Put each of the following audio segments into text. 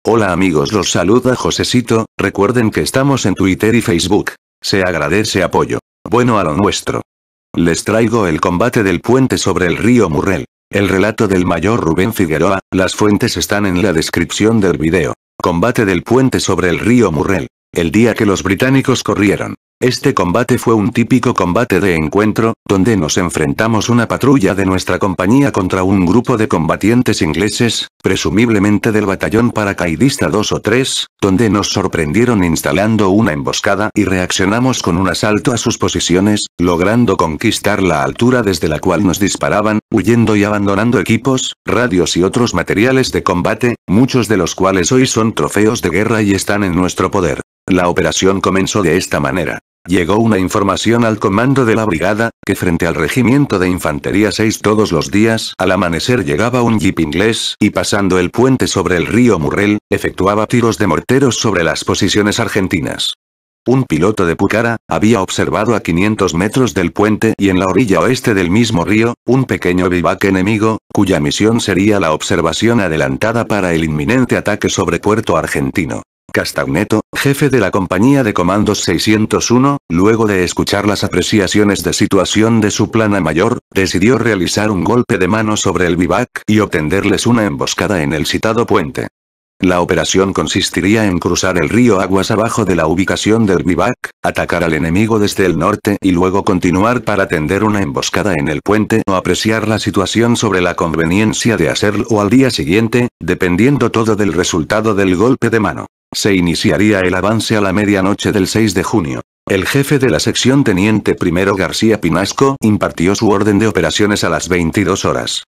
Hola amigos, los saluda Josecito, recuerden que estamos en Twitter y Facebook. Se agradece apoyo. Bueno, a lo nuestro. Les traigo el combate del puente sobre el río Murrell. El relato del mayor Rubén Figueroa, las fuentes están en la descripción del video. Combate del puente sobre el río Murrell. El día que los británicos corrieron. Este combate fue un típico combate de encuentro, donde nos enfrentamos una patrulla de nuestra compañía contra un grupo de combatientes ingleses, presumiblemente del batallón paracaidista 2 o 3, donde nos sorprendieron instalando una emboscada y reaccionamos con un asalto a sus posiciones, logrando conquistar la altura desde la cual nos disparaban, huyendo y abandonando equipos, radios y otros materiales de combate, muchos de los cuales hoy son trofeos de guerra y están en nuestro poder. La operación comenzó de esta manera. Llegó una información al comando de la brigada, que frente al regimiento de infantería 6 todos los días al amanecer llegaba un jeep inglés y pasando el puente sobre el río Murrell, efectuaba tiros de morteros sobre las posiciones argentinas. Un piloto de Pucará había observado a 500 metros del puente y en la orilla oeste del mismo río, un pequeño bivac enemigo, cuya misión sería la observación adelantada para el inminente ataque sobre Puerto Argentino. Castagneto, jefe de la compañía de comandos 601, luego de escuchar las apreciaciones de situación de su plana mayor, decidió realizar un golpe de mano sobre el bivac y obtenerles una emboscada en el citado puente. La operación consistiría en cruzar el río aguas abajo de la ubicación del bivac, atacar al enemigo desde el norte y luego continuar para tender una emboscada en el puente o apreciar la situación sobre la conveniencia de hacerlo al día siguiente, dependiendo todo del resultado del golpe de mano. Se iniciaría el avance a la medianoche del 6 de junio. El jefe de la sección teniente primero García Pinasco impartió su orden de operaciones a las 22 horas.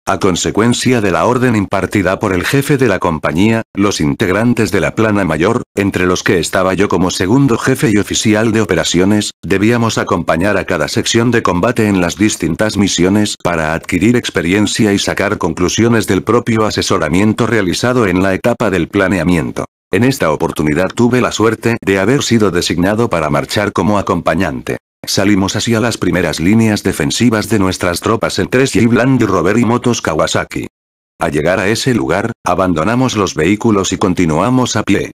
A consecuencia de la orden impartida por el jefe de la compañía, los integrantes de la plana mayor, entre los que estaba yo como segundo jefe y oficial de operaciones, debíamos acompañar a cada sección de combate en las distintas misiones para adquirir experiencia y sacar conclusiones del propio asesoramiento realizado en la etapa del planeamiento. En esta oportunidad tuve la suerte de haber sido designado para marchar como acompañante. Salimos hacia las primeras líneas defensivas de nuestras tropas en 3 Jeep Land Rover y motos Kawasaki. Al llegar a ese lugar, abandonamos los vehículos y continuamos a pie.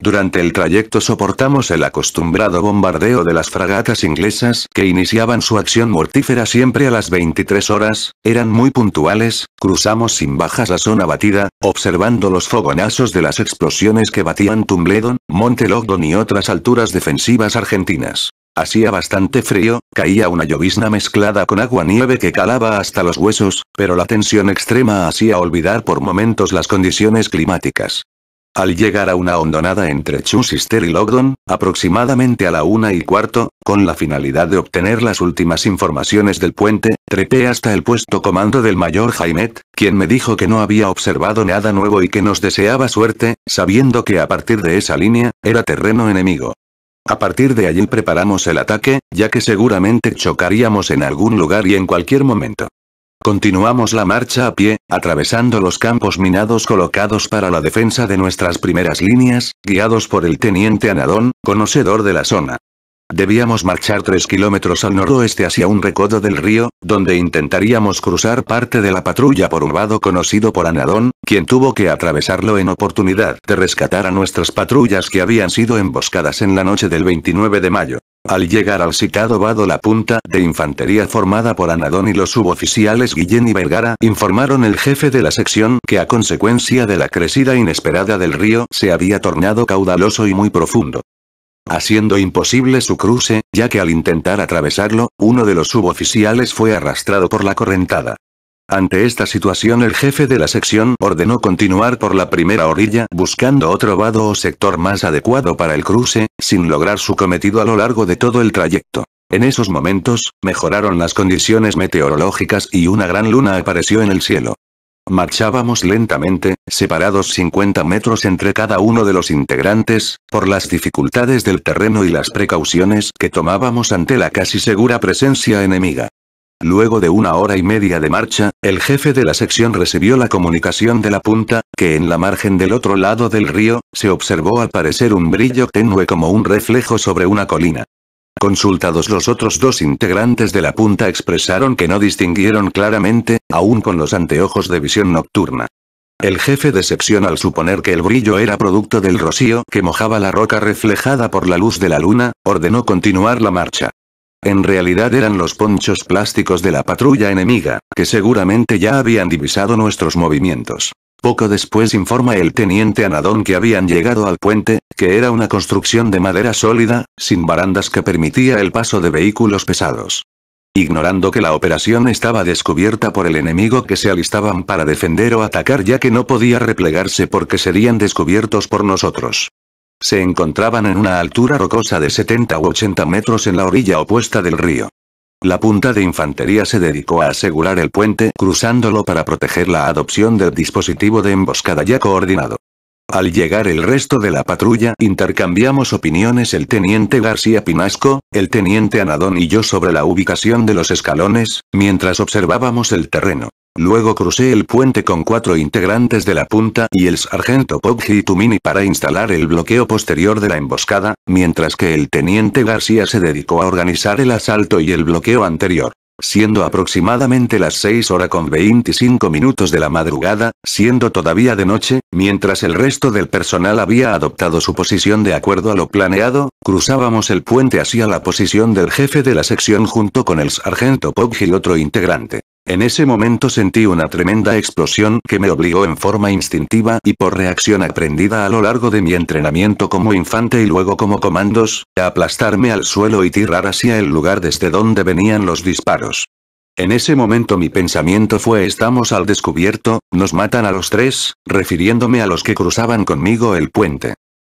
Durante el trayecto soportamos el acostumbrado bombardeo de las fragatas inglesas que iniciaban su acción mortífera siempre a las 23 horas, eran muy puntuales, cruzamos sin bajas la zona batida, observando los fogonazos de las explosiones que batían Tumbledon, Monte Longdon y otras alturas defensivas argentinas. Hacía bastante frío, caía una llovizna mezclada con agua-nieve que calaba hasta los huesos, pero la tensión extrema hacía olvidar por momentos las condiciones climáticas. Al llegar a una hondonada entre Chichester y Longdon, aproximadamente a la 1:15, con la finalidad de obtener las últimas informaciones del puente, trepé hasta el puesto comando del mayor Jaimet, quien me dijo que no había observado nada nuevo y que nos deseaba suerte, sabiendo que a partir de esa línea, era terreno enemigo. A partir de allí preparamos el ataque, ya que seguramente chocaríamos en algún lugar y en cualquier momento. Continuamos la marcha a pie, atravesando los campos minados colocados para la defensa de nuestras primeras líneas, guiados por el teniente Anadón, conocedor de la zona. Debíamos marchar 3 kilómetros al noroeste hacia un recodo del río, donde intentaríamos cruzar parte de la patrulla por un vado conocido por Anadón, quien tuvo que atravesarlo en oportunidad de rescatar a nuestras patrullas que habían sido emboscadas en la noche del 29 de mayo. Al llegar al citado vado, la punta de infantería formada por Anadón y los suboficiales Guillén y Vergara informaron al jefe de la sección que a consecuencia de la crecida inesperada del río se había tornado caudaloso y muy profundo, haciendo imposible su cruce, ya que al intentar atravesarlo, uno de los suboficiales fue arrastrado por la correntada. Ante esta situación, el jefe de la sección ordenó continuar por la primera orilla buscando otro vado o sector más adecuado para el cruce, sin lograr su cometido a lo largo de todo el trayecto. En esos momentos, mejoraron las condiciones meteorológicas y una gran luna apareció en el cielo. Marchábamos lentamente, separados 50 metros entre cada uno de los integrantes, por las dificultades del terreno y las precauciones que tomábamos ante la casi segura presencia enemiga. Luego de 1 hora y media de marcha, el jefe de la sección recibió la comunicación de la punta, que en la margen del otro lado del río, se observó al parecer un brillo tenue como un reflejo sobre una colina. Consultados los otros 2 integrantes de la punta expresaron que no distinguieron claramente, aún con los anteojos de visión nocturna. El jefe de sección, al suponer que el brillo era producto del rocío que mojaba la roca reflejada por la luz de la luna, ordenó continuar la marcha. En realidad eran los ponchos plásticos de la patrulla enemiga, que seguramente ya habían divisado nuestros movimientos. Poco después informa el teniente Anadón que habían llegado al puente, que era una construcción de madera sólida, sin barandas que permitía el paso de vehículos pesados. Ignorando que la operación estaba descubierta por el enemigo, que se alistaban para defender o atacar, ya que no podía replegarse porque serían descubiertos por nosotros. Se encontraban en una altura rocosa de 70 u 80 metros en la orilla opuesta del río. La punta de infantería se dedicó a asegurar el puente, cruzándolo para proteger la adopción del dispositivo de emboscada ya coordinado. Al llegar el resto de la patrulla, intercambiamos opiniones el teniente García Pinasco, el teniente Anadón y yo sobre la ubicación de los escalones, mientras observábamos el terreno. Luego crucé el puente con 4 integrantes de la punta y el sargento Poggi y Tumini para instalar el bloqueo posterior de la emboscada, mientras que el teniente García se dedicó a organizar el asalto y el bloqueo anterior. Siendo aproximadamente las 6:25 de la madrugada, siendo todavía de noche, mientras el resto del personal había adoptado su posición de acuerdo a lo planeado, cruzábamos el puente hacia la posición del jefe de la sección junto con el sargento Poggi y otro integrante. En ese momento sentí una tremenda explosión que me obligó en forma instintiva y por reacción aprendida a lo largo de mi entrenamiento como infante y luego como comandos, a aplastarme al suelo y tirar hacia el lugar desde donde venían los disparos. En ese momento mi pensamiento fue: estamos al descubierto, nos matan a los 3, refiriéndome a los que cruzaban conmigo el puente.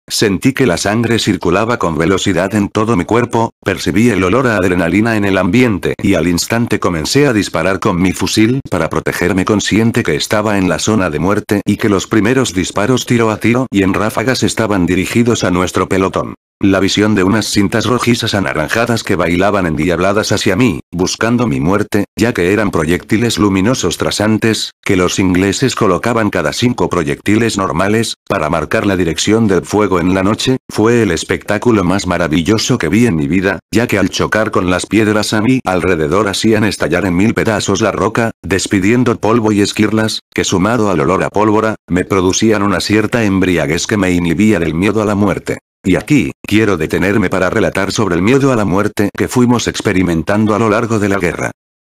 Sentí que la sangre circulaba con velocidad en todo mi cuerpo, percibí el olor a adrenalina en el ambiente y al instante comencé a disparar con mi fusil para protegerme, consciente que estaba en la zona de muerte y que los primeros disparos tiro a tiro y en ráfagas estaban dirigidos a nuestro pelotón. La visión de unas cintas rojizas anaranjadas que bailaban endiabladas hacia mí, buscando mi muerte, ya que eran proyectiles luminosos trasantes, que los ingleses colocaban cada 5 proyectiles normales, para marcar la dirección del fuego en la noche, fue el espectáculo más maravilloso que vi en mi vida, ya que al chocar con las piedras a mi alrededor hacían estallar en 1000 pedazos la roca, despidiendo polvo y esquirlas, que sumado al olor a pólvora, me producían una cierta embriaguez que me inhibía del miedo a la muerte. Y aquí, quiero detenerme para relatar sobre el miedo a la muerte que fuimos experimentando a lo largo de la guerra.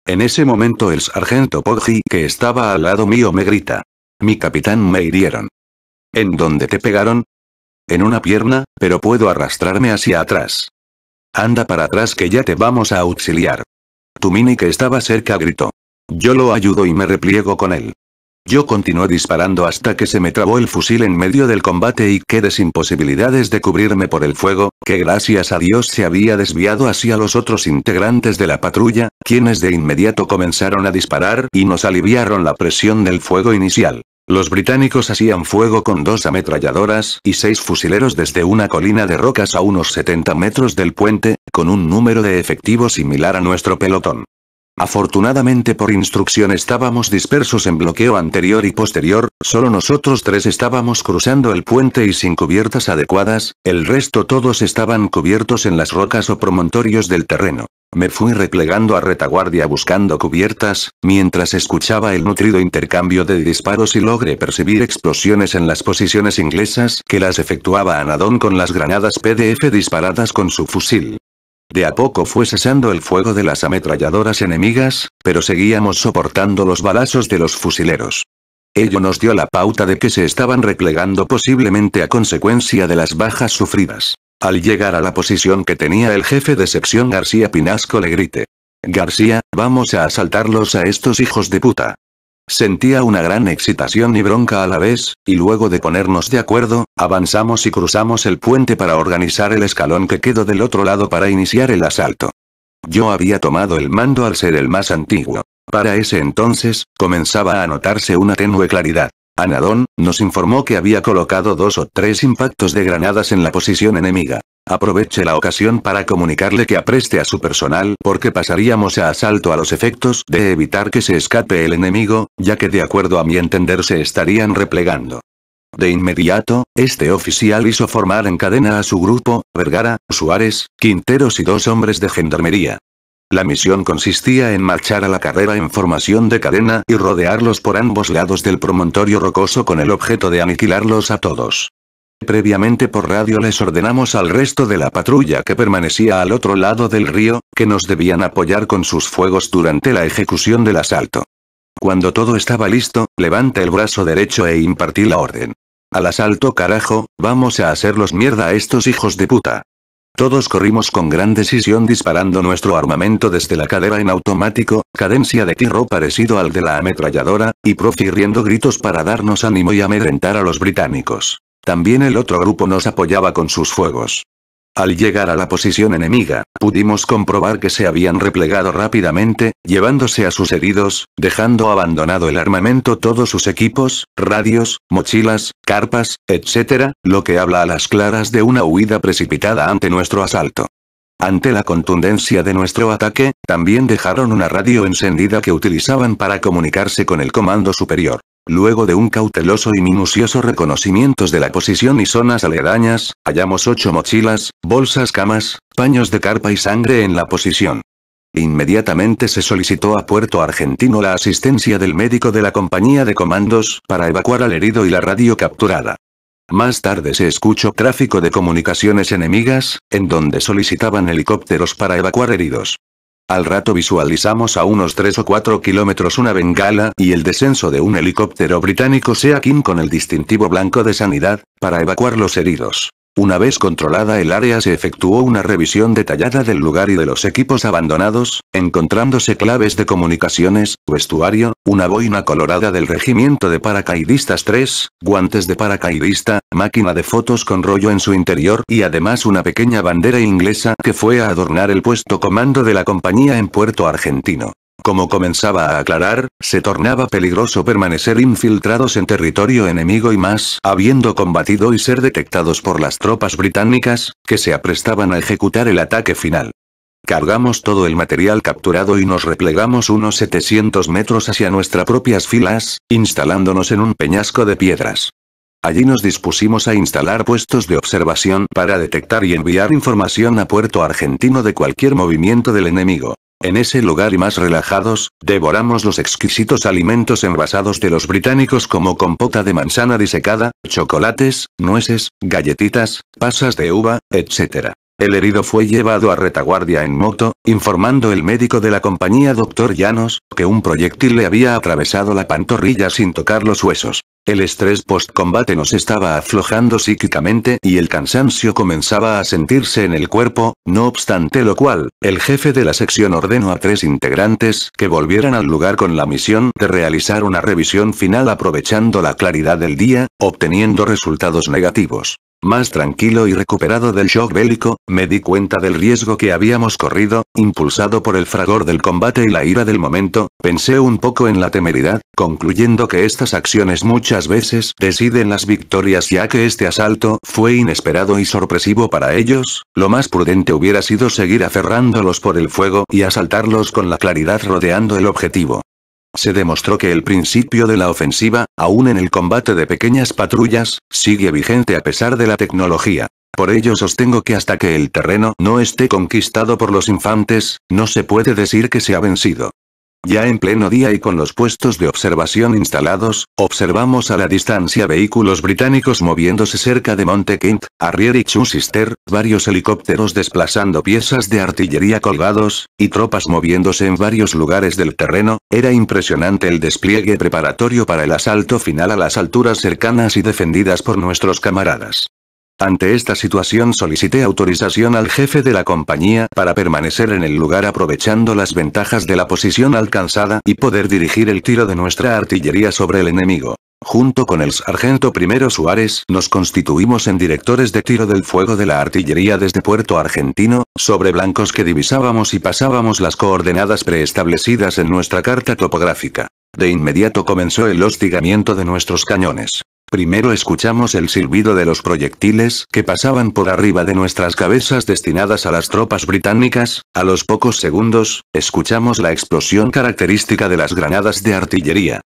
En ese momento el sargento Poggi, que estaba al lado mío, me grita: «Mi capitán, me hirieron». «¿En dónde te pegaron?» «En una pierna, pero puedo arrastrarme hacia atrás». «Anda para atrás que ya te vamos a auxiliar». Tumini, que estaba cerca, gritó. Yo lo ayudo y me repliego con él. Yo continué disparando hasta que se me trabó el fusil en medio del combate y quedé sin posibilidades de cubrirme por el fuego, que gracias a Dios se había desviado hacia los otros integrantes de la patrulla, quienes de inmediato comenzaron a disparar y nos aliviaron la presión del fuego inicial. Los británicos hacían fuego con 2 ametralladoras y 6 fusileros desde una colina de rocas a unos 70 metros del puente, con un número de efectivos similar a nuestro pelotón. Afortunadamente por instrucción estábamos dispersos en bloqueo anterior y posterior, solo nosotros 3 estábamos cruzando el puente y sin cubiertas adecuadas, el resto todos estaban cubiertos en las rocas o promontorios del terreno. Me fui replegando a retaguardia buscando cubiertas, mientras escuchaba el nutrido intercambio de disparos y logré percibir explosiones en las posiciones inglesas que las efectuaba Anadón con las granadas PDF disparadas con su fusil. De a poco fue cesando el fuego de las ametralladoras enemigas, pero seguíamos soportando los balazos de los fusileros. Ello nos dio la pauta de que se estaban replegando, posiblemente a consecuencia de las bajas sufridas. Al llegar a la posición que tenía el jefe de sección García Pinasco, le grité: «García, vamos a asaltarlos a estos hijos de puta». Sentía una gran excitación y bronca a la vez, y luego de ponernos de acuerdo, avanzamos y cruzamos el puente para organizar el escalón que quedó del otro lado para iniciar el asalto. Yo había tomado el mando al ser el más antiguo. Para ese entonces, comenzaba a notarse una tenue claridad. Anadón nos informó que había colocado 2 o 3 impactos de granadas en la posición enemiga. Aproveché la ocasión para comunicarle que apreste a su personal porque pasaríamos a asalto a los efectos de evitar que se escape el enemigo, ya que de acuerdo a mi entender se estarían replegando. De inmediato, este oficial hizo formar en cadena a su grupo: Vergara, Suárez, Quinteros y 2 hombres de gendarmería. La misión consistía en marchar a la carrera en formación de cadena y rodearlos por ambos lados del promontorio rocoso con el objeto de aniquilarlos a todos. Previamente por radio les ordenamos al resto de la patrulla que permanecía al otro lado del río, que nos debían apoyar con sus fuegos durante la ejecución del asalto. Cuando todo estaba listo, levanta el brazo derecho e impartí la orden. Al asalto carajo, vamos a hacerlos mierda a estos hijos de puta. Todos corrimos con gran decisión disparando nuestro armamento desde la cadera en automático, cadencia de tiro parecido al de la ametralladora, y profiriendo gritos para darnos ánimo y amedrentar a los británicos. También el otro grupo nos apoyaba con sus fuegos. Al llegar a la posición enemiga, pudimos comprobar que se habían replegado rápidamente, llevándose a sus heridos, dejando abandonado el armamento todos sus equipos, radios, mochilas, carpas, etc., lo que habla a las claras de una huida precipitada ante nuestro asalto. Ante la contundencia de nuestro ataque, también dejaron una radio encendida que utilizaban para comunicarse con el comando superior. Luego de un cauteloso y minucioso reconocimiento de la posición y zonas aledañas, hallamos 8 mochilas, bolsas, camas, paños de carpa y sangre en la posición. Inmediatamente se solicitó a Puerto Argentino la asistencia del médico de la compañía de comandos para evacuar al herido y la radio capturada. Más tarde se escuchó tráfico de comunicaciones enemigas, en donde solicitaban helicópteros para evacuar heridos. Al rato visualizamos a unos 3 o 4 kilómetros una bengala y el descenso de un helicóptero británico Sea King con el distintivo blanco de sanidad, para evacuar los heridos. Una vez controlada el área se efectuó una revisión detallada del lugar y de los equipos abandonados, encontrándose claves de comunicaciones, vestuario, una boina colorada del regimiento de paracaidistas 3, guantes de paracaidista, máquina de fotos con rollo en su interior y además una pequeña bandera inglesa que fue a adornar el puesto comando de la compañía en Puerto Argentino. Como comenzaba a aclarar, se tornaba peligroso permanecer infiltrados en territorio enemigo y más, habiendo combatido y ser detectados por las tropas británicas, que se aprestaban a ejecutar el ataque final. Cargamos todo el material capturado y nos replegamos unos 700 metros hacia nuestras propias filas, instalándonos en un peñasco de piedras. Allí nos dispusimos a instalar puestos de observación para detectar y enviar información a Puerto Argentino de cualquier movimiento del enemigo. En ese lugar y más relajados, devoramos los exquisitos alimentos envasados de los británicos como compota de manzana disecada, chocolates, nueces, galletitas, pasas de uva, etc. El herido fue llevado a retaguardia en moto, informando el médico de la compañía Dr. Llanos, que un proyectil le había atravesado la pantorrilla sin tocar los huesos. El estrés post-combate nos estaba aflojando psíquicamente y el cansancio comenzaba a sentirse en el cuerpo, no obstante lo cual, el jefe de la sección ordenó a 3 integrantes que volvieran al lugar con la misión de realizar una revisión final aprovechando la claridad del día, obteniendo resultados negativos. Más tranquilo y recuperado del shock bélico, me di cuenta del riesgo que habíamos corrido, impulsado por el fragor del combate y la ira del momento, pensé un poco en la temeridad, concluyendo que estas acciones muchas veces deciden las victorias ya que este asalto fue inesperado y sorpresivo para ellos, lo más prudente hubiera sido seguir aferrándolos por el fuego y asaltarlos con la claridad rodeando el objetivo. Se demostró que el principio de la ofensiva, aún en el combate de pequeñas patrullas, sigue vigente a pesar de la tecnología. Por ello sostengo que hasta que el terreno no esté conquistado por los infantes, no se puede decir que se ha vencido. Ya en pleno día y con los puestos de observación instalados, observamos a la distancia vehículos británicos moviéndose cerca de Monte Kent, Arrier y Chichester, varios helicópteros desplazando piezas de artillería colgados, y tropas moviéndose en varios lugares del terreno. Era impresionante el despliegue preparatorio para el asalto final a las alturas cercanas y defendidas por nuestros camaradas. Ante esta situación solicité autorización al jefe de la compañía para permanecer en el lugar aprovechando las ventajas de la posición alcanzada y poder dirigir el tiro de nuestra artillería sobre el enemigo. Junto con el sargento primero Suárez nos constituimos en directores de tiro del fuego de la artillería desde Puerto Argentino, sobre blancos que divisábamos y pasábamos las coordenadas preestablecidas en nuestra carta topográfica. De inmediato comenzó el hostigamiento de nuestros cañones. Primero escuchamos el silbido de los proyectiles que pasaban por arriba de nuestras cabezas destinadas a las tropas británicas, a los pocos segundos, escuchamos la explosión característica de las granadas de artillería.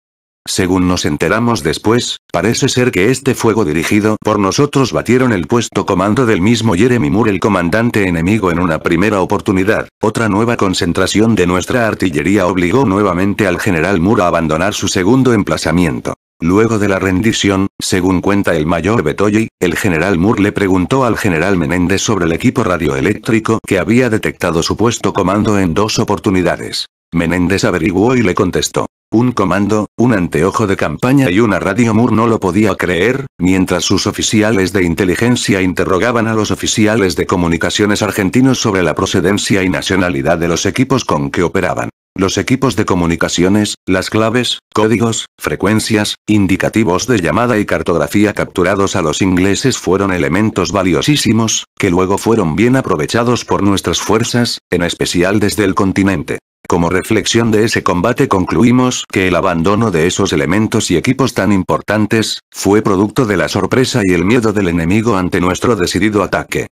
Según nos enteramos después, parece ser que este fuego dirigido por nosotros batieron el puesto comando del mismo Jeremy Moore, el comandante enemigo, en una primera oportunidad. Otra nueva concentración de nuestra artillería obligó nuevamente al general Moore a abandonar su segundo emplazamiento. Luego de la rendición, según cuenta el mayor Betoyi, el general Moore le preguntó al general Menéndez sobre el equipo radioeléctrico que había detectado su puesto comando en 2 oportunidades. Menéndez averiguó y le contestó: un comando, un anteojo de campaña y una radio. Moore no lo podía creer, mientras sus oficiales de inteligencia interrogaban a los oficiales de comunicaciones argentinos sobre la procedencia y nacionalidad de los equipos con que operaban. Los equipos de comunicaciones, las claves, códigos, frecuencias, indicativos de llamada y cartografía capturados a los ingleses fueron elementos valiosísimos, que luego fueron bien aprovechados por nuestras fuerzas, en especial desde el continente. Como reflexión de ese combate concluimos que el abandono de esos elementos y equipos tan importantes, fue producto de la sorpresa y el miedo del enemigo ante nuestro decidido ataque.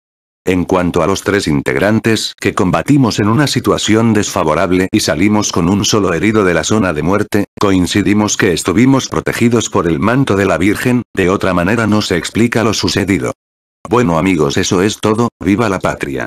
En cuanto a los 3 integrantes que combatimos en una situación desfavorable y salimos con un solo herido de la zona de muerte, coincidimos que estuvimos protegidos por el manto de la Virgen, de otra manera no se explica lo sucedido. Bueno amigos, eso es todo, ¡viva la patria!